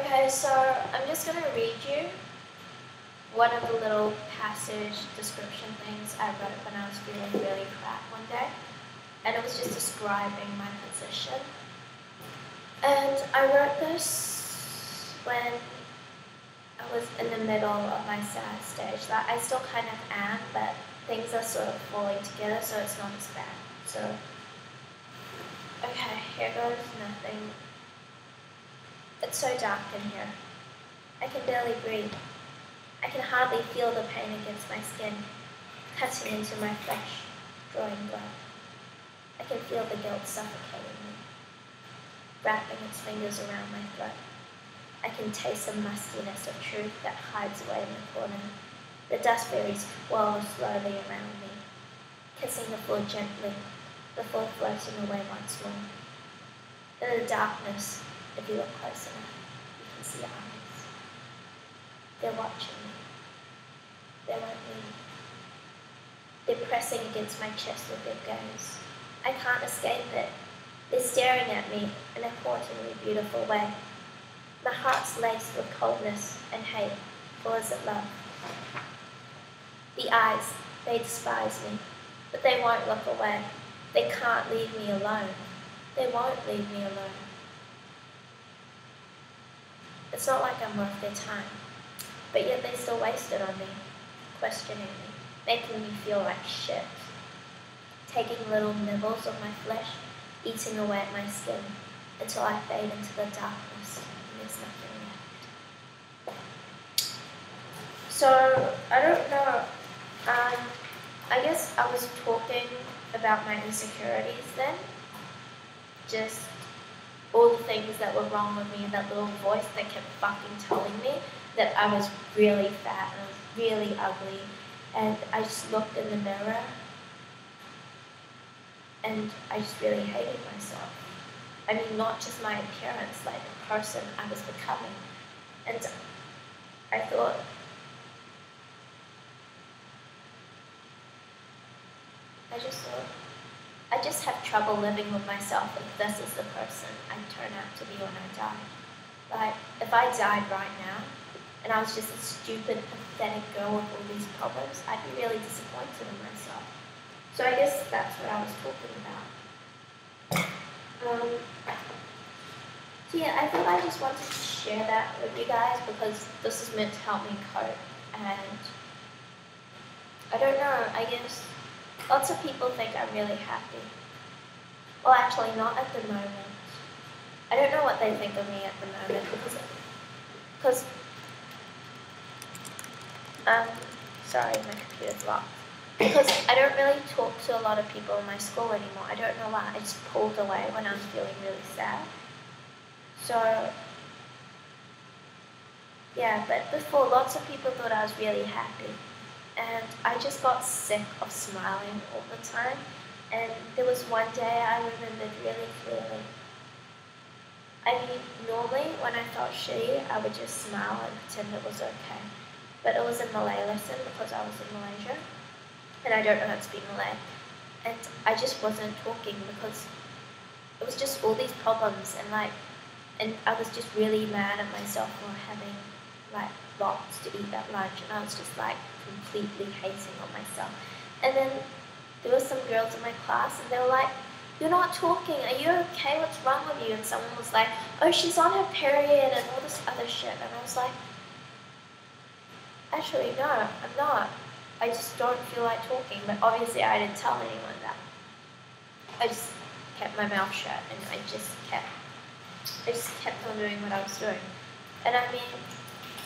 Okay, so I'm just going to read you one of the little passage description things I wrote when I was feeling really crap one day. And it was just describing my position. And I wrote this when I was in the middle of my sad stage. Like, I still kind of am, but things are sort of falling together, so it's not as bad. So, okay, here goes nothing. It's so dark in here. I can barely breathe. I can hardly feel the pain against my skin, cutting into my flesh, drawing blood. I can feel the guilt suffocating me, wrapping its fingers around my throat. I can taste the mustiness of truth that hides away in the corner. The dust berries twirl slowly around me, kissing the floor gently, before floating away once more. In the darkness, if you look close enough, you can see eyes. They're watching me. They won't leave. They're pressing against my chest with their gaze. I can't escape it. They're staring at me in a hauntingly beautiful way. My heart's laced with coldness and hate, full as it love. The eyes, they despise me, but they won't look away. They can't leave me alone. They won't leave me alone. It's not like I'm worth their time, but yet they still waste it on me, questioning me, making me feel like shit, taking little nibbles of my flesh, eating away at my skin, until I fade into the darkness and there's nothing left. So, I don't know, I guess I was talking about my insecurities then, just all the things that were wrong with me, and that little voice that kept fucking telling me that I was really fat and I was really ugly, and I just looked in the mirror and I just really hated myself. I mean, not just my appearance, like the person I was becoming. And I thought, I just have trouble living with myself if this is the person I turn out to be when I die. Like, if I died right now, and I was just a stupid, pathetic girl with all these problems, I'd be really disappointed in myself. So I guess that's what I was talking about. So yeah, I think I just wanted to share that with you guys because this is meant to help me cope. And I don't know, I guess lots of people think I'm really happy. Well, actually, not at the moment. I don't know what they think of me at the moment because sorry, my computer's locked. Because I don't really talk to a lot of people in my school anymore. I don't know why. I just pulled away when I was feeling really sad. So, yeah, but before, lots of people thought I was really happy. And I just got sick of smiling all the time. And there was one day I remembered really clearly. I mean, normally when I felt shitty, I would just smile and pretend it was okay. But it was a Malay lesson because I was in Malaysia. And I don't know how to speak Malay. And I just wasn't talking because it was just all these problems and I was just really mad at myself for having like lots to eat at lunch, and I was just like completely hating on myself. And then there were some girls in my class and they were like, "You're not talking, are you okay? What's wrong with you?" And someone was like, "Oh, she's on her period," and all this other shit. And I was like, actually no, I'm not. I just don't feel like talking, but obviously I didn't tell anyone that. I just kept my mouth shut and I just kept on doing what I was doing. And I mean,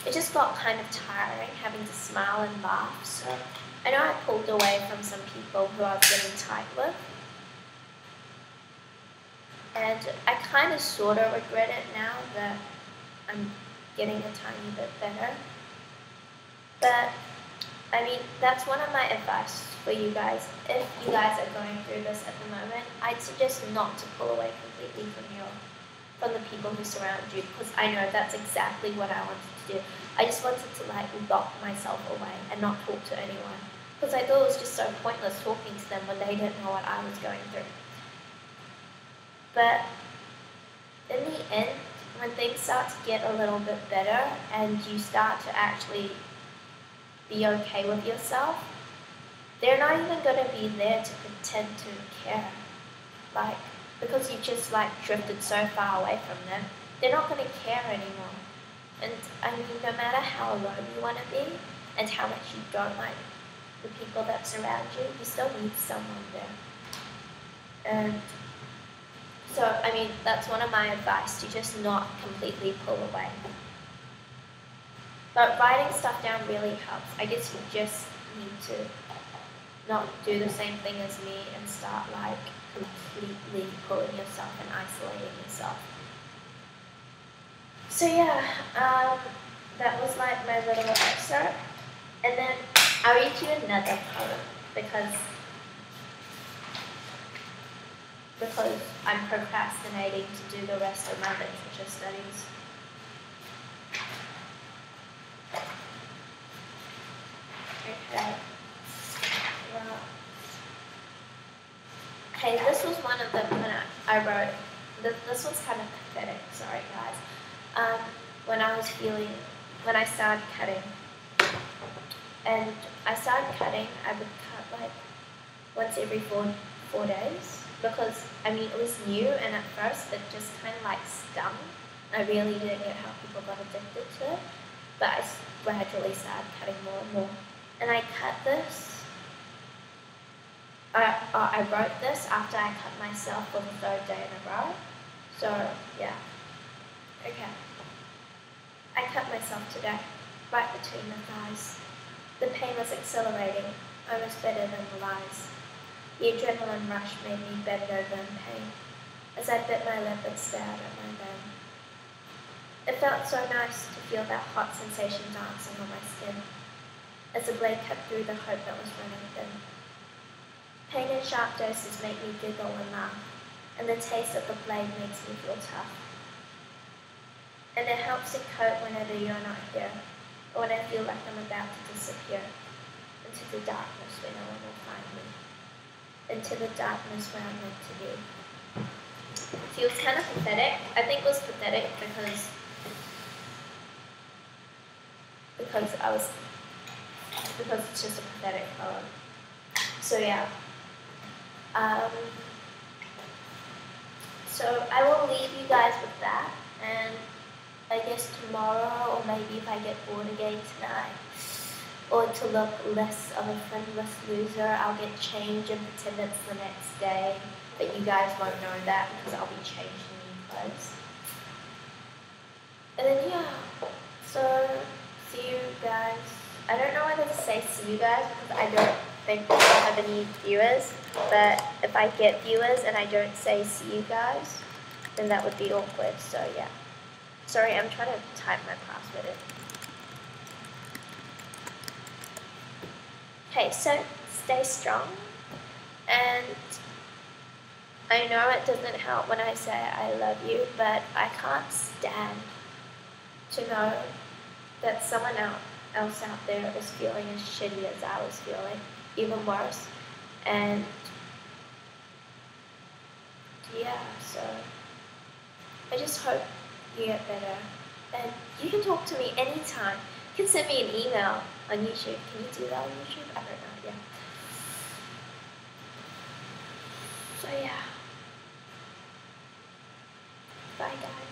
it just got kind of tiring having to smile and laugh. So I know I pulled away from some people who I was getting tight with. And I kind of sort of regret it now that I'm getting a tiny bit better. But I mean, that's one of my advice for you guys. If you guys are going through this at the moment, I'd suggest not to pull away completely from the people who surround you, because I know that's exactly what I wanted to do. I just wanted to like lock myself away and not talk to anyone, because I thought it was just so pointless talking to them when they didn't know what I was going through. But in the end, when things start to get a little bit better and you start to actually be okay with yourself, they're not even going to be there to pretend to care. Like, because you just like drifted so far away from them, they're not going to care anymore. And I mean, no matter how alone you want to be and how much you don't like the people that surround you, you still need someone there. And so, I mean, that's one of my advice, to just not completely pull away. But writing stuff down really helps. I guess you just need to not do the same thing as me and start like completely pulling yourself and isolating yourself. So yeah, that was like my little excerpt. And then I'll read you another poem because I'm procrastinating to do the rest of my literature studies. Okay. Well, okay, this was one of them when I wrote. This was kind of pathetic. Sorry, guys. When I started cutting, and I started cutting, I would cut like once every four days. Because, I mean, it was new, and at first it just kind of like stung. I really didn't get how people got addicted to it, but I gradually started cutting more and more. And I cut this, I wrote this after I cut myself for the 3rd day in a row. So, yeah. Okay. I cut myself today, right between the thighs. The pain was accelerating, almost better than the lies. The adrenaline rush made me bend over in pain as I bit my lip and stared at my vein. It felt so nice to feel that hot sensation dancing on my skin as the blade cut through the hope that was running thin. Pain in sharp doses make me giggle and laugh, and the taste of the blade makes me feel tough. And it helps to coat whenever you're not here, or when I feel like I'm about to disappear into the darkness where no one will find me. Into the darkness where I'm meant to be. See, it was kind of pathetic. I think it was pathetic because it's just a pathetic poem. So yeah. So I will leave you guys with that, and I guess tomorrow, or maybe if I get bored again tonight, or to look less of a friendless loser, I'll get changed and pretend it's the next day. But you guys won't know that because I'll be changed in new clothes. And then yeah, so see you guys. I don't know whether to say see you guys because I don't think I'll have any viewers. But if I get viewers and I don't say see you guys, then that would be awkward. So yeah. Sorry, I'm trying to type my password in. Okay, so stay strong, and I know it doesn't help when I say I love you, but I can't stand to know that someone else out there is feeling as shitty as I was feeling, even worse. And yeah, so I just hope you get better. And you can talk to me anytime. You can send me an email on YouTube. Can you do that on YouTube? I don't know, yeah. So yeah. Bye guys.